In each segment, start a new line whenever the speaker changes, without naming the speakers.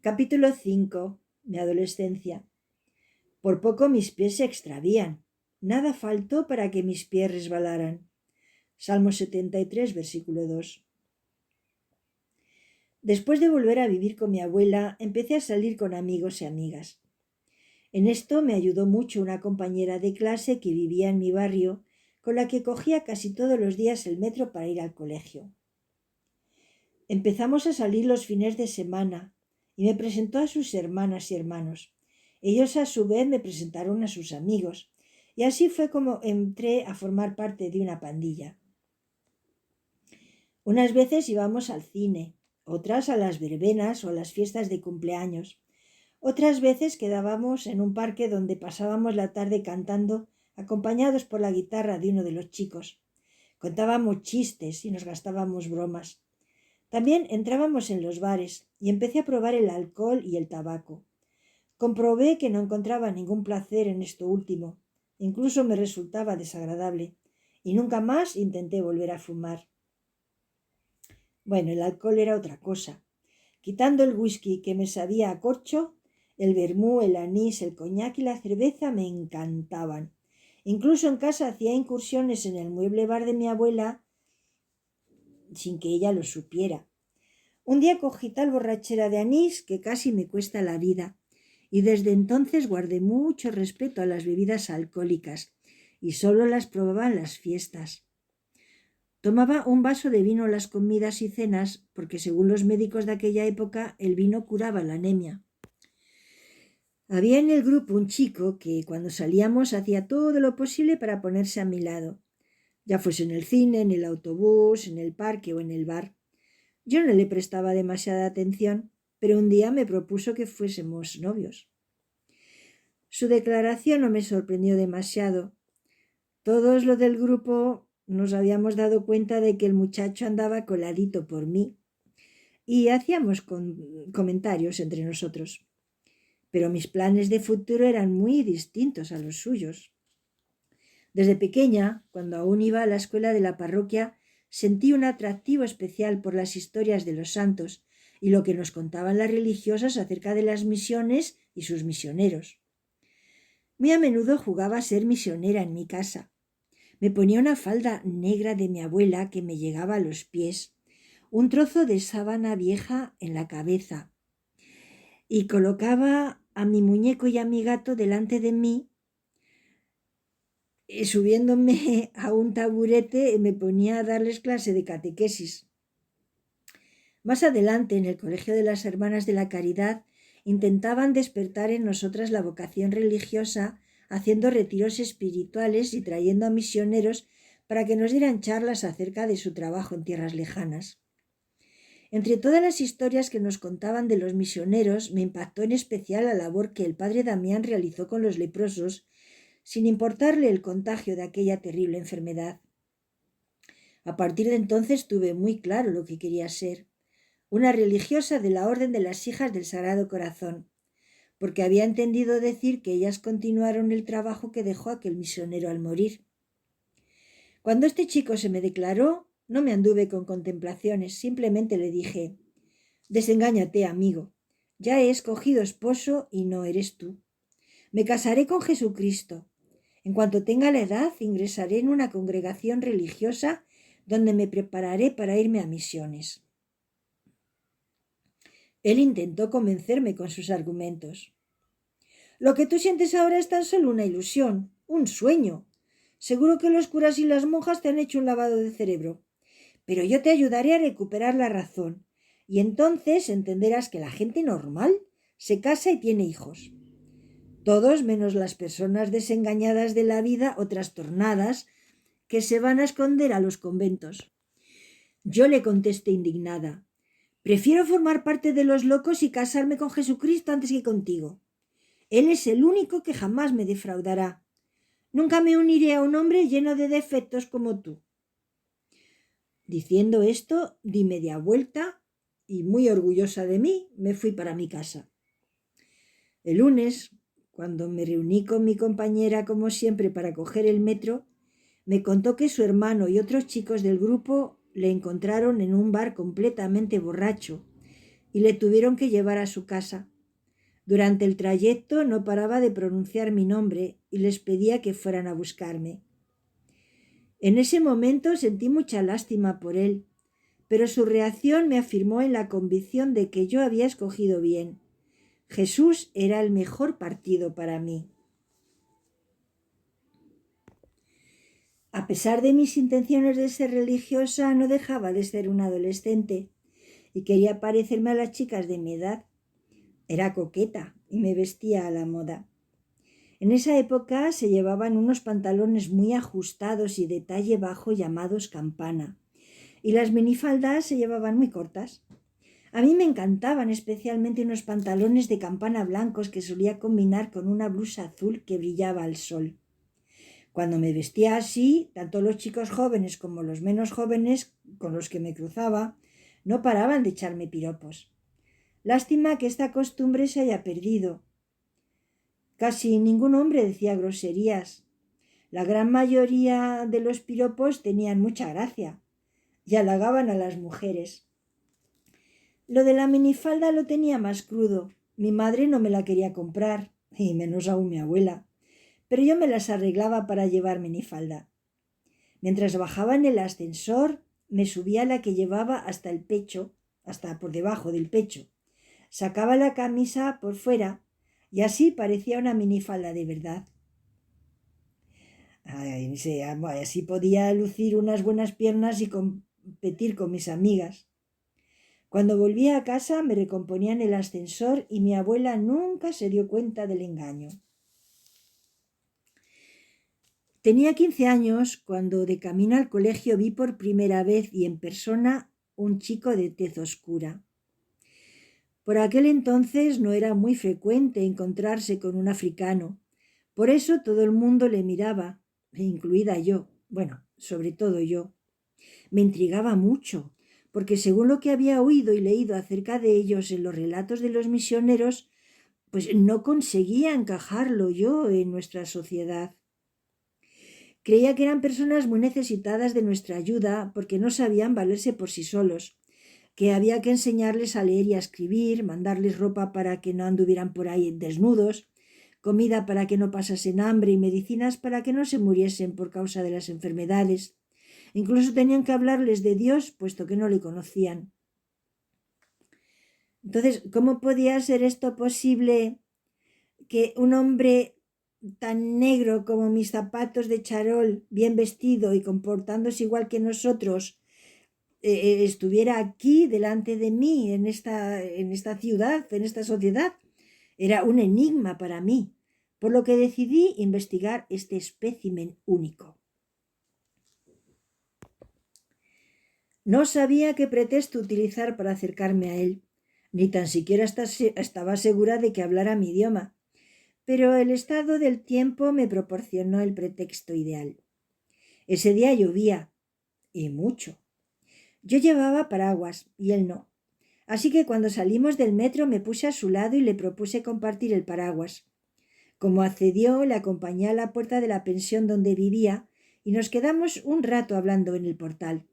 Capítulo 5. Mi adolescencia. Por poco mis pies se extravían. Nada faltó para que mis pies resbalaran. Salmo 73, versículo 2. Después de volver a vivir con mi abuela, empecé a salir con amigos y amigas. En esto me ayudó mucho una compañera de clase que vivía en mi barrio, con la que cogía casi todos los días el metro para ir al colegio. Empezamos a salir los fines de semana y me presentó a sus hermanas y hermanos. Ellos a su vez me presentaron a sus amigos, y así fue como entré a formar parte de una pandilla. Unas veces íbamos al cine, otras a las verbenas o a las fiestas de cumpleaños. Otras veces quedábamos en un parque donde pasábamos la tarde cantando, acompañados por la guitarra de uno de los chicos. Contábamos chistes y nos gastábamos bromas. También entrábamos en los bares y empecé a probar el alcohol y el tabaco. Comprobé que no encontraba ningún placer en esto último, incluso me resultaba desagradable, y nunca más intenté volver a fumar. Bueno, el alcohol era otra cosa. Quitando el whisky que me sabía a corcho, el vermú, el anís, el coñac y la cerveza me encantaban. Incluso en casa hacía incursiones en el mueble bar de mi abuela sin que ella lo supiera. Un día cogí tal borrachera de anís que casi me cuesta la vida, y desde entonces guardé mucho respeto a las bebidas alcohólicas y solo las probaba en las fiestas. Tomaba un vaso de vino en las comidas y cenas porque, según los médicos de aquella época, el vino curaba la anemia. Había en el grupo un chico que, cuando salíamos, hacía todo lo posible para ponerse a mi lado, ya fuese en el cine, en el autobús, en el parque o en el bar. Yo no le prestaba demasiada atención, pero un día me propuso que fuésemos novios. Su declaración no me sorprendió demasiado. Todos los del grupo nos habíamos dado cuenta de que el muchacho andaba coladito por mí y hacíamos comentarios entre nosotros. Pero mis planes de futuro eran muy distintos a los suyos. Desde pequeña, cuando aún iba a la escuela de la parroquia, sentí un atractivo especial por las historias de los santos y lo que nos contaban las religiosas acerca de las misiones y sus misioneros. Muy a menudo jugaba a ser misionera en mi casa. Me ponía una falda negra de mi abuela que me llegaba a los pies, un trozo de sábana vieja en la cabeza, y colocaba a mi muñeco y a mi gato delante de mí. Subiéndome a un taburete me ponía a darles clase de catequesis. Más adelante, en el Colegio de las Hermanas de la Caridad, intentaban despertar en nosotras la vocación religiosa, haciendo retiros espirituales y trayendo a misioneros para que nos dieran charlas acerca de su trabajo en tierras lejanas. Entre todas las historias que nos contaban de los misioneros, me impactó en especial la labor que el padre Damián realizó con los leprosos, sin importarle el contagio de aquella terrible enfermedad. A partir de entonces tuve muy claro lo que quería ser, una religiosa de la Orden de las Hijas del Sagrado Corazón, porque había entendido decir que ellas continuaron el trabajo que dejó aquel misionero al morir. Cuando este chico se me declaró, no me anduve con contemplaciones, simplemente le dije: «Desengáñate, amigo, ya he escogido esposo y no eres tú. Me casaré con Jesucristo. En cuanto tenga la edad, ingresaré en una congregación religiosa donde me prepararé para irme a misiones». Él intentó convencerme con sus argumentos. «Lo que tú sientes ahora es tan solo una ilusión, un sueño. Seguro que los curas y las monjas te han hecho un lavado de cerebro. Pero yo te ayudaré a recuperar la razón, y entonces entenderás que la gente normal se casa y tiene hijos. Todos menos las personas desengañadas de la vida o trastornadas que se van a esconder a los conventos». Yo le contesté indignada: «Prefiero formar parte de los locos y casarme con Jesucristo antes que contigo. Él es el único que jamás me defraudará. Nunca me uniré a un hombre lleno de defectos como tú». Diciendo esto, di media vuelta y, muy orgullosa de mí, me fui para mi casa. El lunes, cuando me reuní con mi compañera, como siempre, para coger el metro, me contó que su hermano y otros chicos del grupo le encontraron en un bar completamente borracho, y le tuvieron que llevar a su casa. Durante el trayecto no paraba de pronunciar mi nombre y les pedía que fueran a buscarme. En ese momento sentí mucha lástima por él, pero su reacción me afirmó en la convicción de que yo había escogido bien. Jesús era el mejor partido para mí. A pesar de mis intenciones de ser religiosa, no dejaba de ser una adolescente y quería parecerme a las chicas de mi edad. Era coqueta y me vestía a la moda. En esa época se llevaban unos pantalones muy ajustados y de talle bajo llamados campana, y las minifaldas se llevaban muy cortas. A mí me encantaban especialmente unos pantalones de campana blancos que solía combinar con una blusa azul que brillaba al sol. Cuando me vestía así, tanto los chicos jóvenes como los menos jóvenes con los que me cruzaba no paraban de echarme piropos. Lástima que esta costumbre se haya perdido. Casi ningún hombre decía groserías. La gran mayoría de los piropos tenían mucha gracia y halagaban a las mujeres. Lo de la minifalda lo tenía más crudo. Mi madre no me la quería comprar, y menos aún mi abuela, pero yo me las arreglaba para llevar minifalda. Mientras bajaba en el ascensor, me subía la que llevaba hasta el pecho, hasta por debajo del pecho. Sacaba la camisa por fuera y así parecía una minifalda de verdad. Así podía lucir unas buenas piernas y competir con mis amigas. Cuando volvía a casa me recomponía en el ascensor y mi abuela nunca se dio cuenta del engaño. Tenía 15 años cuando de camino al colegio vi por primera vez y en persona un chico de tez oscura. Por aquel entonces no era muy frecuente encontrarse con un africano. Por eso todo el mundo le miraba, incluida yo. Bueno, sobre todo yo. Me intrigaba mucho, porque según lo que había oído y leído acerca de ellos en los relatos de los misioneros, pues no conseguía encajarlo yo en nuestra sociedad. Creía que eran personas muy necesitadas de nuestra ayuda porque no sabían valerse por sí solos, que había que enseñarles a leer y a escribir, mandarles ropa para que no anduvieran por ahí desnudos, comida para que no pasasen hambre y medicinas para que no se muriesen por causa de las enfermedades. Incluso tenían que hablarles de Dios, puesto que no le conocían. Entonces, ¿cómo podía ser esto posible que un hombre tan negro como mis zapatos de charol, bien vestido y comportándose igual que nosotros, estuviera aquí delante de mí, en esta ciudad, en esta sociedad? Era un enigma para mí, por lo que decidí investigar este espécimen único. No sabía qué pretexto utilizar para acercarme a él, ni tan siquiera estaba segura de que hablara mi idioma, pero el estado del tiempo me proporcionó el pretexto ideal. Ese día llovía, y mucho. Yo llevaba paraguas y él no, así que cuando salimos del metro me puse a su lado y le propuse compartir el paraguas. Como accedió, le acompañé a la puerta de la pensión donde vivía y nos quedamos un rato hablando en el portal.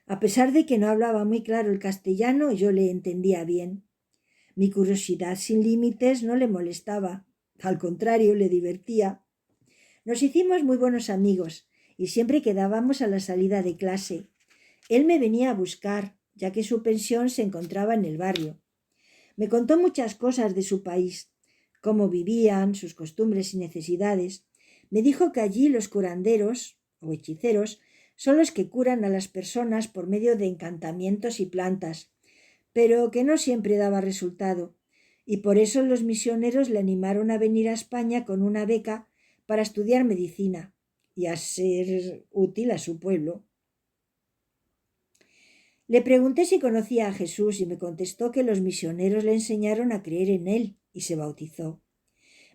A pesar de que no hablaba muy claro el castellano, yo le entendía bien. Mi curiosidad sin límites no le molestaba, al contrario, le divertía. Nos hicimos muy buenos amigos y siempre quedábamos a la salida de clase. Él me venía a buscar, ya que su pensión se encontraba en el barrio. Me contó muchas cosas de su país, cómo vivían, sus costumbres y necesidades. Me dijo que allí los curanderos, o hechiceros, son los que curan a las personas por medio de encantamientos y plantas, pero que no siempre daba resultado, y por eso los misioneros le animaron a venir a España con una beca para estudiar medicina y a ser útil a su pueblo. Le pregunté si conocía a Jesús y me contestó que los misioneros le enseñaron a creer en él y se bautizó.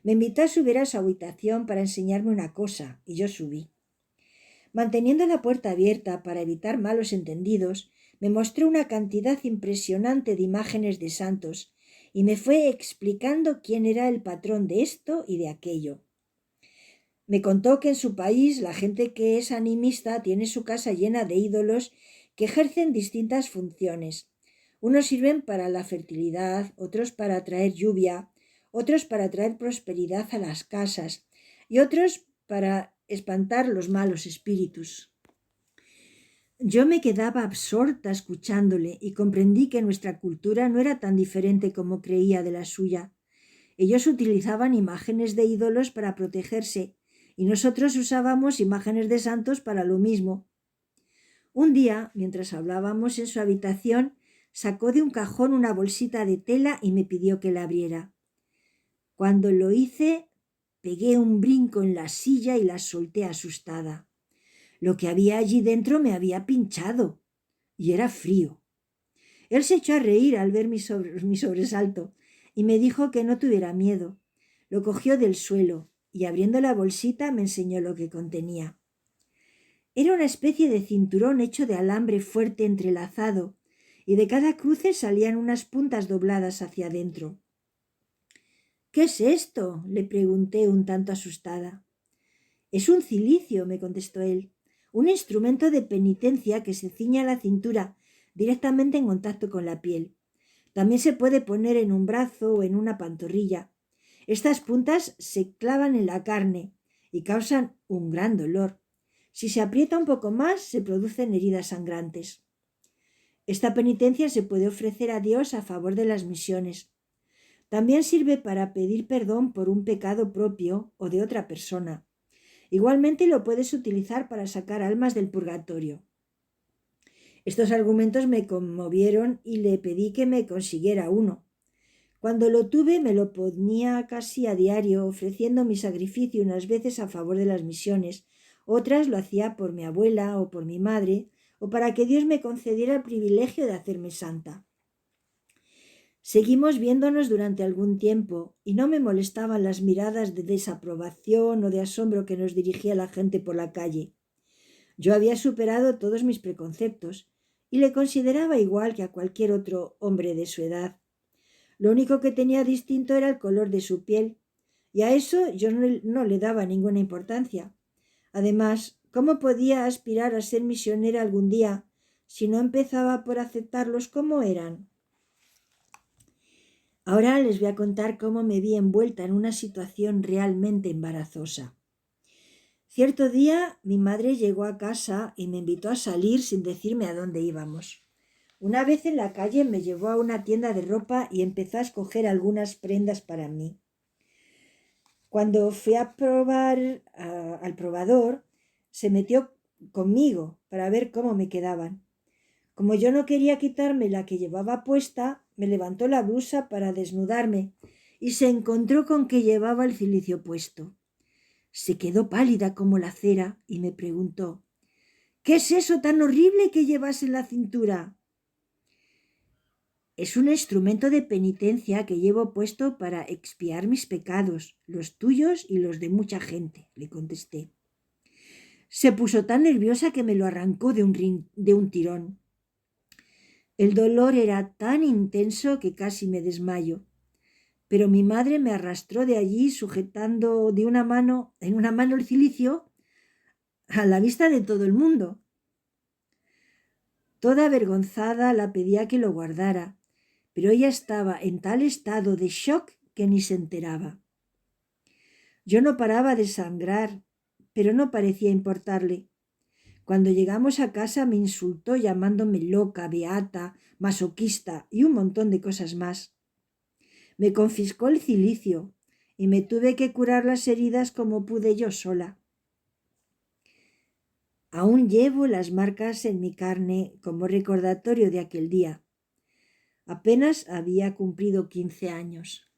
Me invitó a subir a su habitación para enseñarme una cosa y yo subí. Manteniendo la puerta abierta para evitar malos entendidos, me mostró una cantidad impresionante de imágenes de santos y me fue explicando quién era el patrón de esto y de aquello. Me contó que en su país la gente que es animista tiene su casa llena de ídolos que ejercen distintas funciones. Unos sirven para la fertilidad, otros para traer lluvia, otros para traer prosperidad a las casas y otros para espantar los malos espíritus. Yo me quedaba absorta escuchándole y comprendí que nuestra cultura no era tan diferente como creía de la suya. Ellos utilizaban imágenes de ídolos para protegerse y nosotros usábamos imágenes de santos para lo mismo. Un día, mientras hablábamos en su habitación, sacó de un cajón una bolsita de tela y me pidió que la abriera. Cuando lo hice, pegué un brinco en la silla y la solté asustada. Lo que había allí dentro me había pinchado y era frío. Él se echó a reír al ver mi sobresalto y me dijo que no tuviera miedo. Lo cogió del suelo y abriendo la bolsita me enseñó lo que contenía. Era una especie de cinturón hecho de alambre fuerte entrelazado y de cada cruce salían unas puntas dobladas hacia adentro. ¿Qué es esto?, le pregunté un tanto asustada. Es un cilicio, me contestó él, un instrumento de penitencia que se ciñe a la cintura directamente en contacto con la piel. También se puede poner en un brazo o en una pantorrilla. Estas puntas se clavan en la carne y causan un gran dolor. Si se aprieta un poco más, se producen heridas sangrantes. Esta penitencia se puede ofrecer a Dios a favor de las misiones. También sirve para pedir perdón por un pecado propio o de otra persona. Igualmente lo puedes utilizar para sacar almas del purgatorio. Estos argumentos me conmovieron y le pedí que me consiguiera uno. Cuando lo tuve me lo ponía casi a diario, ofreciendo mi sacrificio unas veces a favor de las misiones, otras lo hacía por mi abuela o por mi madre, o para que Dios me concediera el privilegio de hacerme santa. Seguimos viéndonos durante algún tiempo y no me molestaban las miradas de desaprobación o de asombro que nos dirigía la gente por la calle. Yo había superado todos mis preconceptos y le consideraba igual que a cualquier otro hombre de su edad. Lo único que tenía distinto era el color de su piel, y a eso yo no le daba ninguna importancia. Además, ¿cómo podía aspirar a ser misionera algún día si no empezaba por aceptarlos como eran? Ahora les voy a contar cómo me vi envuelta en una situación realmente embarazosa. Cierto día mi madre llegó a casa y me invitó a salir sin decirme a dónde íbamos. Una vez en la calle me llevó a una tienda de ropa y empezó a escoger algunas prendas para mí. Cuando fui a probar al probador, se metió conmigo para ver cómo me quedaban. Como yo no quería quitarme la que llevaba puesta, me levantó la blusa para desnudarme y se encontró con que llevaba el cilicio puesto. Se quedó pálida como la cera y me preguntó: «¿Qué es eso tan horrible que llevas en la cintura?» «Es un instrumento de penitencia que llevo puesto para expiar mis pecados, los tuyos y los de mucha gente», le contesté. Se puso tan nerviosa que me lo arrancó de un tirón. El dolor era tan intenso que casi me desmayo, pero mi madre me arrastró de allí sujetando en una mano el cilicio a la vista de todo el mundo. Toda avergonzada la pedía que lo guardara, pero ella estaba en tal estado de shock que ni se enteraba. Yo no paraba de sangrar, pero no parecía importarle. Cuando llegamos a casa me insultó llamándome loca, beata, masoquista y un montón de cosas más. Me confiscó el cilicio y me tuve que curar las heridas como pude yo sola. Aún llevo las marcas en mi carne como recordatorio de aquel día. Apenas había cumplido 15 años.